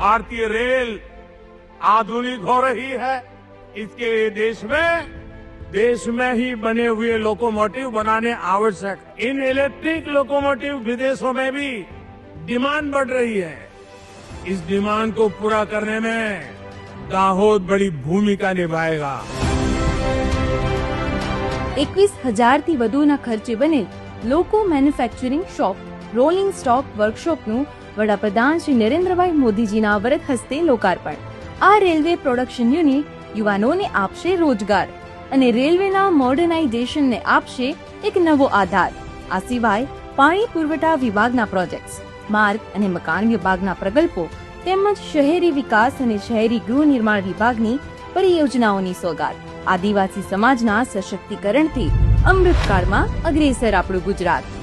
भारतीय रेल आधुनिक हो रही है, इसके लिए देश में ही बने हुए लोकोमोटिव बनाने आवश्यक। इन इलेक्ट्रिक लोकोमोटिव विदेशों में भी डिमांड बढ़ रही है। इस डिमांड को पूरा करने में दाहोद बड़ी भूमिका निभाएगा। 21,000 થી વધુના ખર્ચે બનેલ લોકો મેન્યુફેક્ચરિંગ શોપ, રોલિંગ સ્ટોક વર્કશોપનું વડાપ્રધાન શ્રી નરેન્દ્રભાઈ મોદીજીના વરદ હસ્તે લોકાર્પણ। આ રેલવે પ્રોડક્શન યુનિટ યુવાનોને આપશે રોજગાર અને રેલવેના મોડર્નાઇઝેશનને આપશે એક નવો આધાર। આ સિવાય પાણી પુરવઠા વિભાગના પ્રોજેક્ટ્સ, માર્ગ અને મકાન વિભાગના પ્રકલ્પો તેમજ શહેરી વિકાસ અને શહેરી ગૃહ નિર્માણ વિભાગની પરિયોજનાઓની સોગાદ। આદિવાસી સમાજના સશક્તિકરણથી અમૃતકાળમાં અગ્રેસર આપણું ગુજરાત।